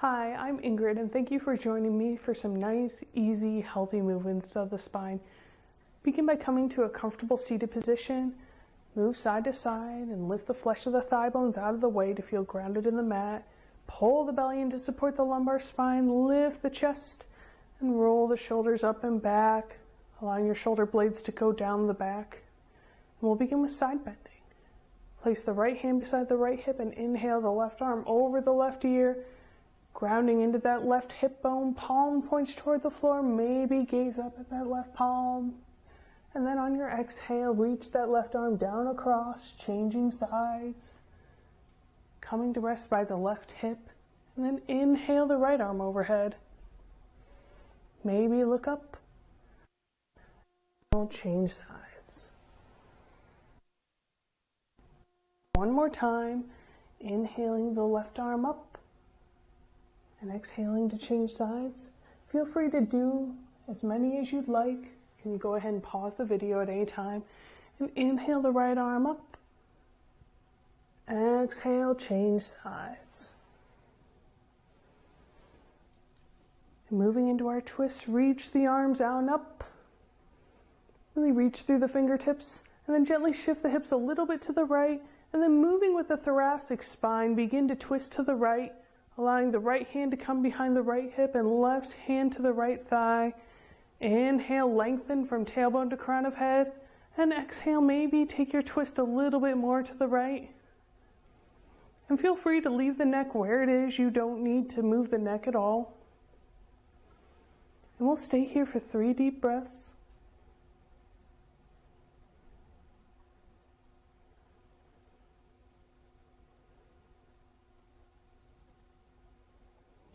Hi, I'm Ingrid and thank you for joining me for some nice, easy, healthy movements of the spine. Begin by coming to a comfortable seated position. Move side to side and lift the flesh of the thigh bones out of the way to feel grounded in the mat. Pull the belly in to support the lumbar spine. Lift the chest and roll the shoulders up and back, allowing your shoulder blades to go down the back. And we'll begin with side bending. Place the right hand beside the right hip and inhale the left arm over the left ear. Grounding into that left hip bone, palm points toward the floor, maybe gaze up at that left palm. And then on your exhale, reach that left arm down across, changing sides. Coming to rest by the left hip, and then inhale the right arm overhead. Maybe look up. Don't change sides. One more time, inhaling the left arm up. And exhaling to change sides. Feel free to do as many as you'd like. You can go ahead and pause the video at any time. And inhale the right arm up. Exhale, change sides. And moving into our twist, reach the arms out and up. Really reach through the fingertips. And then gently shift the hips a little bit to the right. And then moving with the thoracic spine, begin to twist to the right. Allowing the right hand to come behind the right hip and left hand to the right thigh. Inhale, lengthen from tailbone to crown of head. And exhale, maybe take your twist a little bit more to the right. And feel free to leave the neck where it is. You don't need to move the neck at all. And we'll stay here for 3 deep breaths.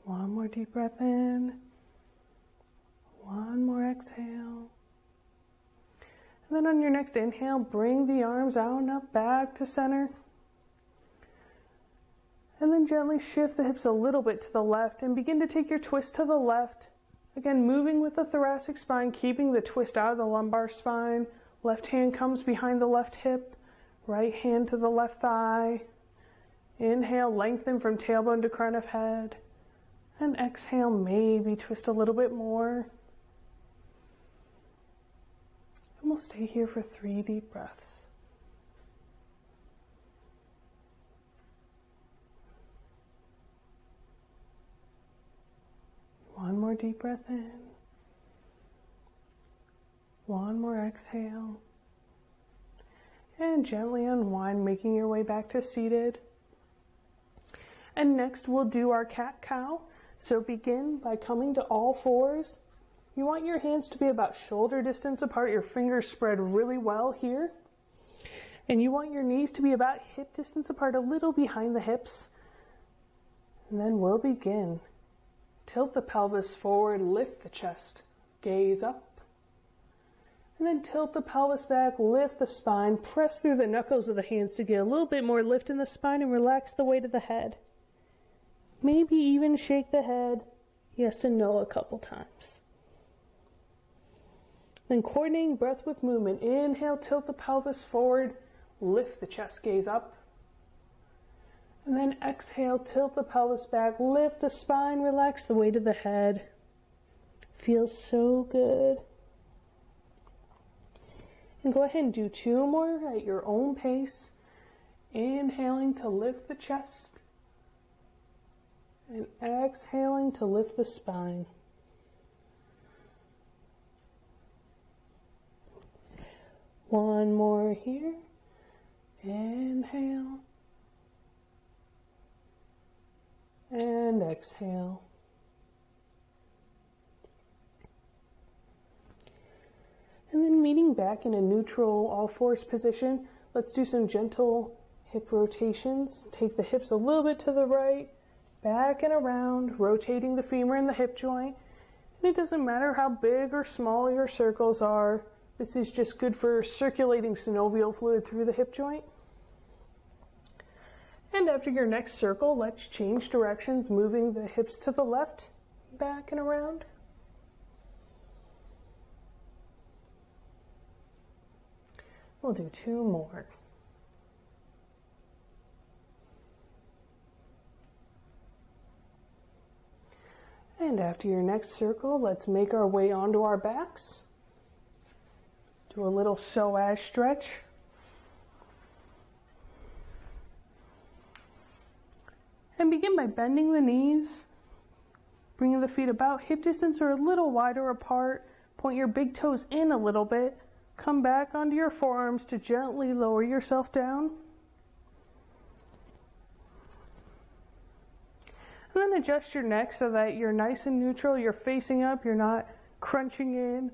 One more deep breath in. One more exhale. And then on your next inhale, bring the arms out and up back to center. And then gently shift the hips a little bit to the left and begin to take your twist to the left. Again, moving with the thoracic spine, keeping the twist out of the lumbar spine. Left hand comes behind the left hip. Right hand to the left thigh. Inhale, lengthen from tailbone to crown of head. And exhale, maybe twist a little bit more. And we'll stay here for 3 deep breaths. One more deep breath in. One more exhale. And gently unwind, making your way back to seated. And next we'll do our cat-cow. So begin by coming to all fours. You want your hands to be about shoulder distance apart, your fingers spread really well here. And you want your knees to be about hip distance apart, a little behind the hips. And then we'll begin. Tilt the pelvis forward, lift the chest, gaze up. And then tilt the pelvis back, lift the spine, press through the knuckles of the hands to get a little bit more lift in the spine and relax the weight of the head. Maybe even shake the head yes and no a couple times. Then coordinating breath with movement. Inhale, tilt the pelvis forward, lift the chest, gaze up. And then exhale, tilt the pelvis back, lift the spine, relax the weight of the head. Feels so good. And go ahead and do 2 more at your own pace. Inhaling to lift the chest. And exhaling to lift the spine. One more here. Inhale. And exhale. And then meeting back in a neutral all fours position, let's do some gentle hip rotations. Take the hips a little bit to the right. Back and around, rotating the femur and the hip joint. And it doesn't matter how big or small your circles are. This is just good for circulating synovial fluid through the hip joint. And after your next circle, let's change directions, moving the hips to the left, back and around. We'll do 2 more. And after your next circle, let's make our way onto our backs. Do a little psoas stretch. And begin by bending the knees, bringing the feet about hip distance or a little wider apart. Point your big toes in a little bit. Come back onto your forearms to gently lower yourself down. And then adjust your neck so that you're nice and neutral. You're facing up. You're not crunching in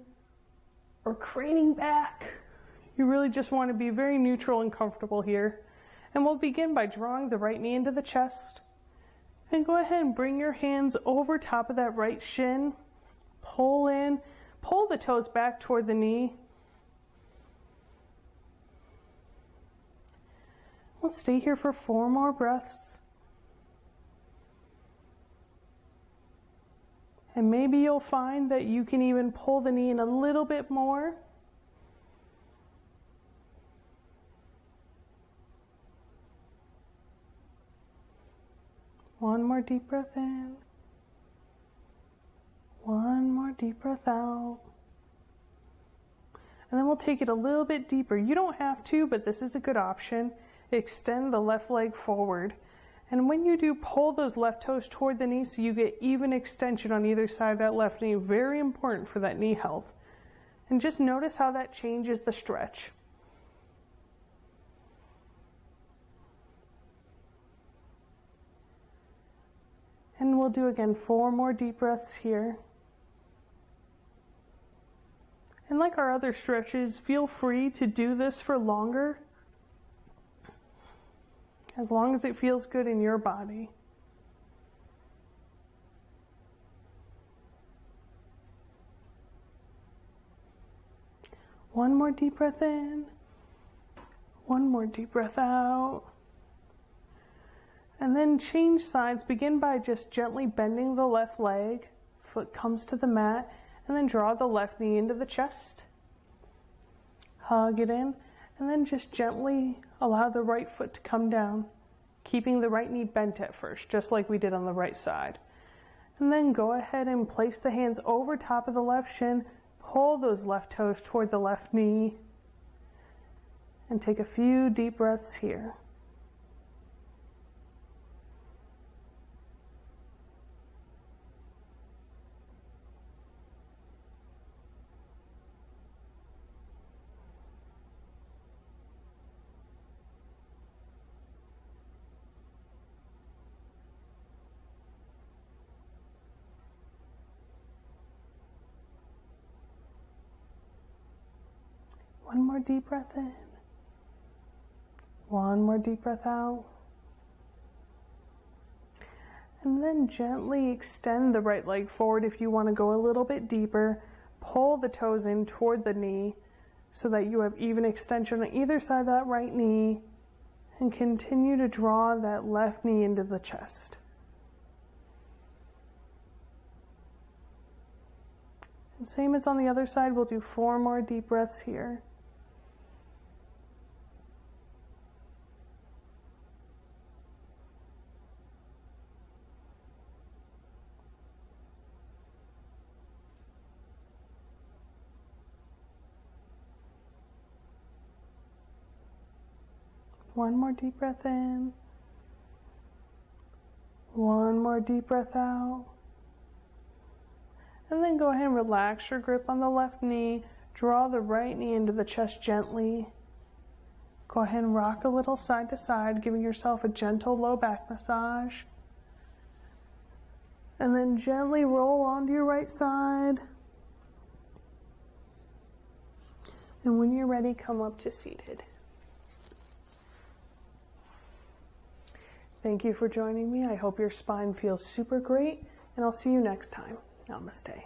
or craning back. You really just want to be very neutral and comfortable here. And we'll begin by drawing the right knee into the chest. And go ahead and bring your hands over top of that right shin. Pull in. Pull the toes back toward the knee. We'll stay here for 4 more breaths. And maybe you'll find that you can even pull the knee in a little bit more. One more deep breath in. One more deep breath out. And then we'll take it a little bit deeper. You don't have to, but this is a good option. Extend the left leg forward. And when you do, pull those left toes toward the knee so you get even extension on either side of that left knee. Very important for that knee health. And just notice how that changes the stretch. And we'll do again 4 more deep breaths here. And like our other stretches, feel free to do this for longer, as long as it feels good in your body. One more deep breath in. One more deep breath out. And then change sides. Begin by just gently bending the left leg. Foot comes to the mat. And then draw the left knee into the chest. Hug it in. And then just gently allow the right foot to come down, keeping the right knee bent at first, just like we did on the right side. And then go ahead and place the hands over top of the left shin. Pull those left toes toward the left knee. And take a few deep breaths here. One more deep breath in. One more deep breath out. And then gently extend the right leg forward if you want to go a little bit deeper. Pull the toes in toward the knee so that you have even extension on either side of that right knee. And continue to draw that left knee into the chest. And same as on the other side, we'll do 4 more deep breaths here. One more deep breath in. One more deep breath out. And then go ahead and relax your grip on the left knee. Draw the right knee into the chest gently. Go ahead and rock a little side to side, giving yourself a gentle low back massage. And then gently roll onto your right side. And when you're ready, come up to seated. Thank you for joining me. I hope your spine feels super great, and I'll see you next time. Namaste.